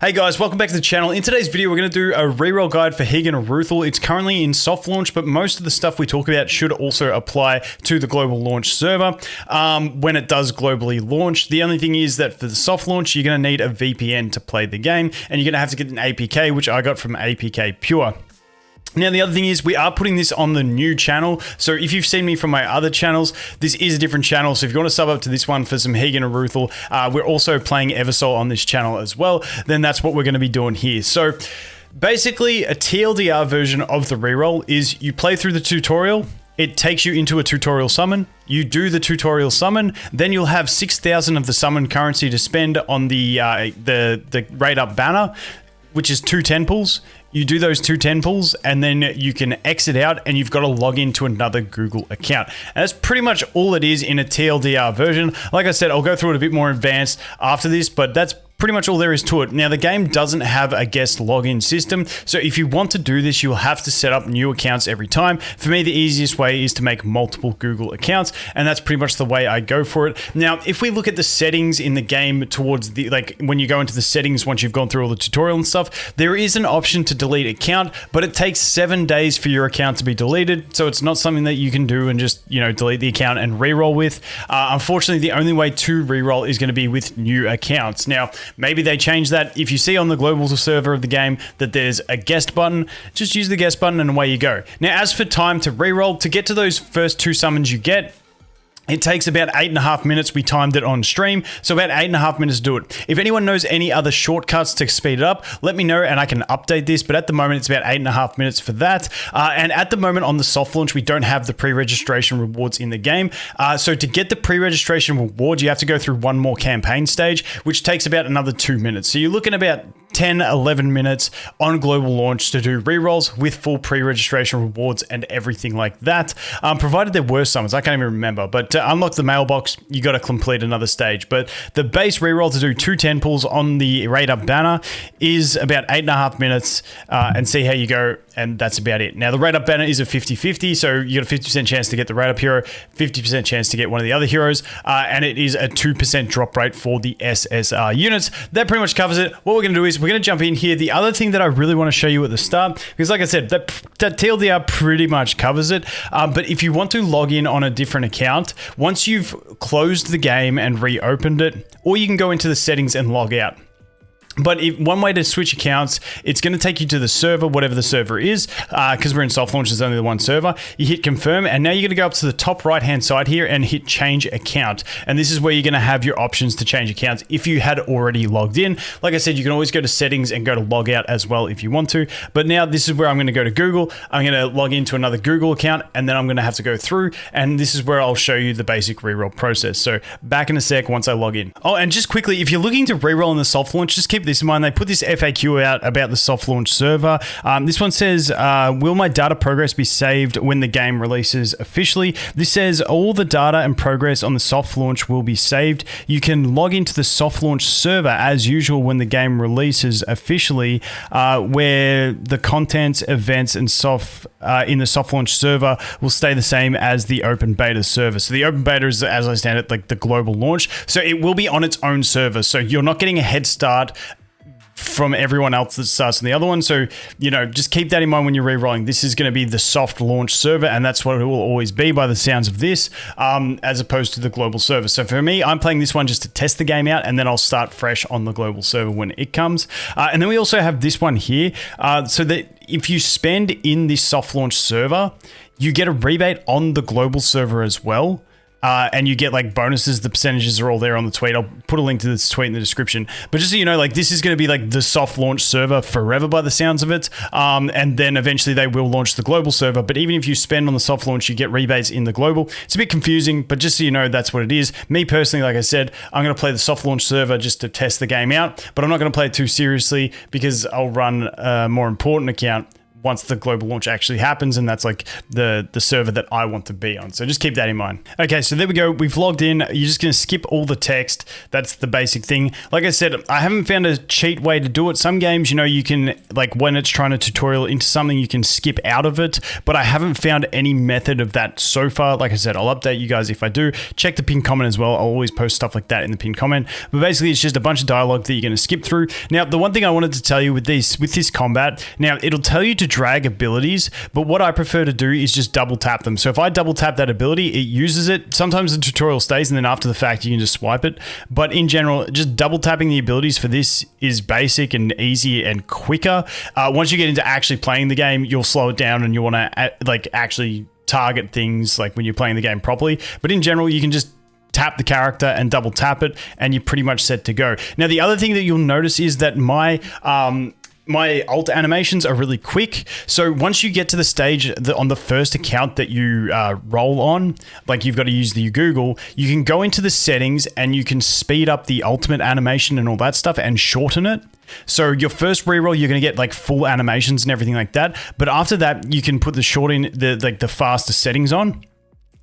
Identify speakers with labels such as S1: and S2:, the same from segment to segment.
S1: Hey guys, welcome back to the channel. In today's video, we're going to do a reroll guide for Higan Eruthyll. It's currently in soft launch, but most of the stuff we talk about should also apply to the global launch server when it does globally launch. The only thing is that for the soft launch, you're going to need a VPN to play the game, and you're going to have to get an APK, which I got from APK Pure. Now, the other thing is we are putting this on the new channel. So if you've seen me from my other channels, this is a different channel. So if you want to sub up to this one for some Higan Eruthyll, we're also playing Eruthyll on this channel as well. Then that's what we're going to be doing here. So basically a TLDR version of the reroll is you play through the tutorial. It takes you into a tutorial summon. You do the tutorial summon, then you'll have 6,000 of the summon currency to spend on the rate up banner, which is 2 10 pulls. You do those 2 10 pulls, and then you can exit out, and you've got to log into another Google account. And that's pretty much all it is in a TLDR version. Like I said, I'll go through it a bit more advanced after this, but that's pretty much all there is to it. Now, the game doesn't have a guest login system, so if you want to do this, you'll have to set up new accounts every time. For me, the easiest way is to make multiple Google accounts, and that's pretty much the way I go for it. Now, if we look at the settings in the game towards the, like when you go into the settings once you've gone through all the tutorial and stuff, there is an option to delete account, but it takes 7 days for your account to be deleted, so it's not something that you can do and just, you know, delete the account and reroll with. Unfortunately, the only way to reroll is going to be with new accounts. Now, maybe they change that. If you see on the global server of the game that there's a guest button, just use the guest button and away you go. Now, as for time to reroll, to get to those first 2 summons you get, it takes about 8.5 minutes. We timed it on stream, so about 8.5 minutes to do it. If anyone knows any other shortcuts to speed it up, let me know and I can update this, but at the moment it's about 8.5 minutes for that. And at the moment on the soft launch, we don't have the pre-registration rewards in the game. So to get the pre-registration reward, you have to go through one more campaign stage, which takes about another 2 minutes. So you're looking about 10-11 minutes on global launch to do rerolls with full pre-registration rewards and everything like that, provided there were summons. I can't even remember, but to unlock the mailbox, you got to complete another stage. But the base reroll to do 2 10 pulls on the rate up banner is about 8.5 minutes, and see how you go, and that's about it. Now, the rate up banner is a 50-50, so you got a 50% chance to get the rate up hero, 50% chance to get one of the other heroes, and it is a 2% drop rate for the SSR units. That pretty much covers it. What we're going to do is we're going to jump in here. The other thing that I really want to show you at the start, because like I said, that TLDR pretty much covers it, but if you want to log in on a different account, once you've closed the game and reopened it, or you can go into the settings and log out. But one way to switch accounts, it's going to take you to the server, whatever the server is, because we're in soft launch, there's only the one server. You hit confirm, and now you're going to go up to the top right-hand side here and hit change account. And this is where you're going to have your options to change accounts if you had already logged in. Like I said, you can always go to settings and go to log out as well if you want to. But now this is where I'm going to go to Google. I'm going to log into another Google account, and then I'm going to have to go through. And this is where I'll show you the basic reroll process. So back in a sec once I log in. Oh, and just quickly, if you're looking to reroll in the soft launch, just keep this in mind. They put this FAQ out about the soft launch server. This one says, will my data progress be saved when the game releases officially? This says all the data and progress on the soft launch will be saved. You can log into the soft launch server as usual when the game releases officially, where the contents, events, and in the soft launch server will stay the same as the open beta server. So the open beta is, as I understand it, like the global launch. So it will be on its own server. So you're not getting a head start from everyone else that starts on the other one. So, you know, just keep that in mind when you're re-rolling. This is going to be the soft launch server, and that's what it will always be by the sounds of this, as opposed to the global server. So for me, I'm playing this one just to test the game out, and then I'll start fresh on the global server when it comes. And then we also have this one here, so that if you spend in this soft launch server, you get a rebate on the global server as well. And you get like bonuses. The percentages are all there on the tweet. I'll put a link to this tweet in the description. But just so you know, like this is going to be like the soft launch server forever by the sounds of it. And then eventually they will launch the global server. But even if you spend on the soft launch, you get rebates in the global. It's a bit confusing, but just so you know, that's what it is. Me personally, like I said, I'm going to play the soft launch server just to test the game out. But I'm not going to play it too seriously because I'll run a more important account once the global launch actually happens, and that's like the server that I want to be on. So just keep that in mind. Okay, so there we go. We've logged in. You're just going to skip all the text. That's the basic thing. Like I said, I haven't found a cheat way to do it. Some games, you know, you can, like when it's trying to tutorial into something, you can skip out of it, but I haven't found any method of that so far. Like I said, I'll update you guys if I do. Check the pinned comment as well. I'll always post stuff like that in the pinned comment. But basically, it's just a bunch of dialogue that you're going to skip through. Now, the one thing I wanted to tell you with this combat, now it'll tell you to drag abilities, but what I prefer to do is just double tap them. So if I double tap that ability, it uses it. Sometimes the tutorial stays, and then after the fact, you can just swipe it. But in general, just double tapping the abilities for this is basic and easy and quicker. Once you get into actually playing the game, you'll slow it down and you want to like actually target things like when you're playing the game properly. But in general, you can just tap the character and double tap it, and you're pretty much set to go. Now, the other thing that you'll notice is that my alt animations are really quick. So once you get to the stage on the first account that you roll on, like you've got to use the Google, you can go into the settings and you can speed up the ultimate animation and all that stuff and shorten it. So your first reroll, you're going to get like full animations and everything like that. But after that, you can put the the faster settings on.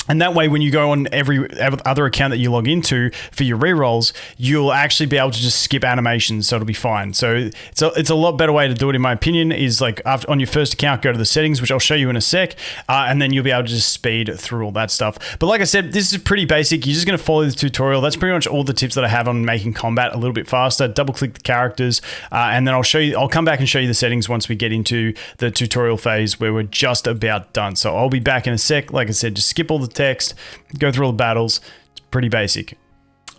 S1: And that way, when you go on every other account that you log into for your rerolls, you'll actually be able to just skip animations, so it'll be fine. So it's a lot better way to do it, in my opinion, is like after on your first account, go to the settings, which I'll show you in a sec, and then you'll be able to just speed through all that stuff. But like I said, this is pretty basic. You're just going to follow the tutorial. That's pretty much all the tips that I have on making combat a little bit faster. Double click the characters, and then I'll come back and show you the settings once we get into the tutorial phase where we're just about done. So I'll be back in a sec. Like I said, just skip all the text, go through all the battles. It's pretty basic.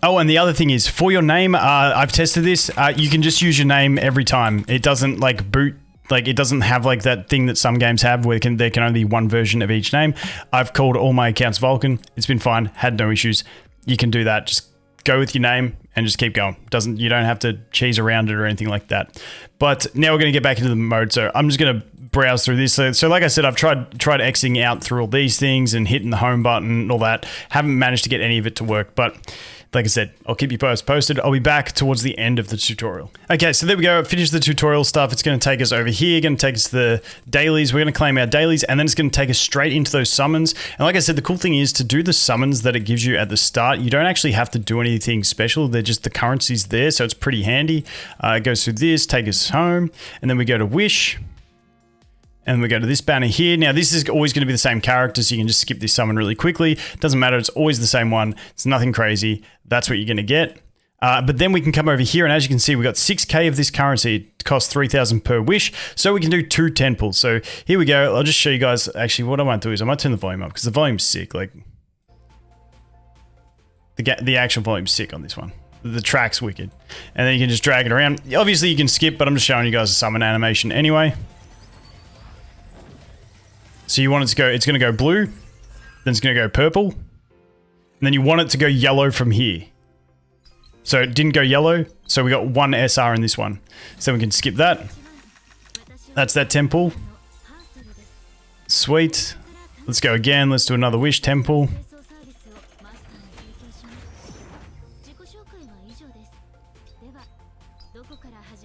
S1: Oh, and the other thing is, for your name, I've tested this. You can just use your name every time. It doesn't like boot, like it doesn't have like that thing that some games have where there can only be one version of each name. I've called all my accounts Vulcan. It's been fine, had no issues. You can do that. Just go with your name and just keep going. You don't have to cheese around it or anything like that. But now we're going to get back into the mode. So I'm just going to browse through this. So like I said, I've tried exiting out through all these things and hitting the home button and all that. Haven't managed to get any of it to work, but like I said, I'll keep you posted. I'll be back towards the end of the tutorial. Okay, so there we go. Finish the tutorial stuff. It's going to take us over here. Going to take us to the dailies. We're going to claim our dailies, and then it's going to take us straight into those summons. And like I said, the cool thing is to do the summons that it gives you at the start, you don't actually have to do anything special. They're just the currencies there, so it's pretty handy. It goes through this, take us home, and then we go to Wish. And we go to this banner here. Now, this is always going to be the same character, so you can just skip this summon really quickly. Doesn't matter. It's always the same one. It's nothing crazy. That's what you're going to get. But then we can come over here, and as you can see, we've got 6k of this currency. It costs 3,000 per wish, so we can do 2 temples. So here we go. I'll just show you guys. Actually, what I might do is I might turn the volume up, because the volume's sick. Like, the actual volume's sick on this one. The track's wicked. And then you can just drag it around. Obviously, you can skip, but I'm just showing you guys a summon animation anyway. So you want it to go, it's going to go blue, then it's going to go purple, and then you want it to go yellow from here. So it didn't go yellow, so we got 1 SR in this one. So we can skip that. That's that temple. Sweet. Let's go again. Let's do another wish temple.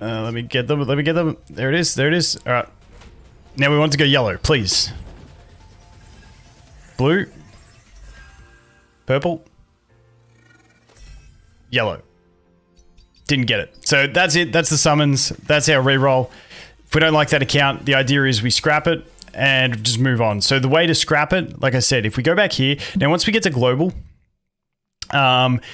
S1: Let me get them. Let me get them. There it is. There it is. All right. Now we want to go yellow, please. Blue. Purple. Yellow. Didn't get it. So that's it. That's the summons. That's our reroll. If we don't like that account, the idea is we scrap it and just move on. So the way to scrap it, like I said, if we go back here, now once we get to global,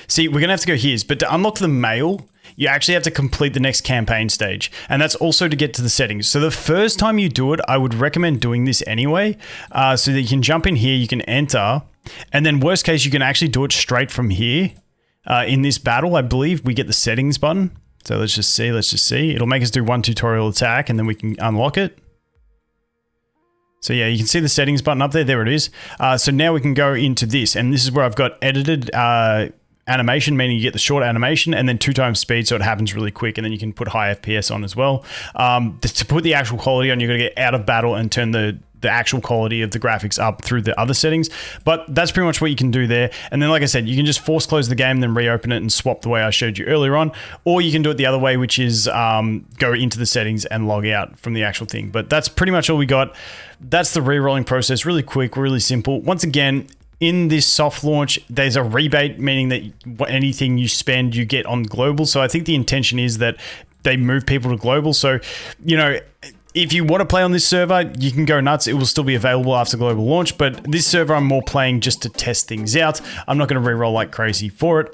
S1: see, we're going to have to go here, but to unlock the mail, you actually have to complete the next campaign stage. And that's also to get to the settings. So the first time you do it, I would recommend doing this anyway, so that you can jump in here, you can enter, and then worst case, you can actually do it straight from here. In this battle, I believe we get the settings button. So let's just see. It'll make us do 1 tutorial attack, and then we can unlock it. So yeah, you can see the settings button up there. There it is. So now we can go into this, and this is where I've got edited animation, meaning you get the short animation and then 2 times speed, so it happens really quick, and then you can put high FPS on as well. To put the actual quality on, you've got to get out of battle and turn the the actual quality of the graphics up through the other settings. But that's pretty much what you can do there. And then, like I said, you can just force close the game, then reopen it and swap the way I showed you earlier on. Or you can do it the other way, which is go into the settings and log out from the actual thing. But that's pretty much all we got. That's the re-rolling process. Really quick, really simple. Once again, in this soft launch, there's a rebate, meaning that anything you spend, you get on global. So I think the intention is that they move people to global. So, you know, if you want to play on this server, you can go nuts. It will still be available after global launch, but this server I'm more playing just to test things out. I'm not going to reroll like crazy for it.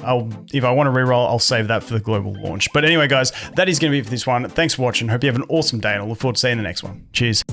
S1: If I want to reroll, I'll save that for the global launch. But anyway, guys, that is going to be it for this one. Thanks for watching. Hope you have an awesome day, and I look forward to seeing you in the next one. Cheers.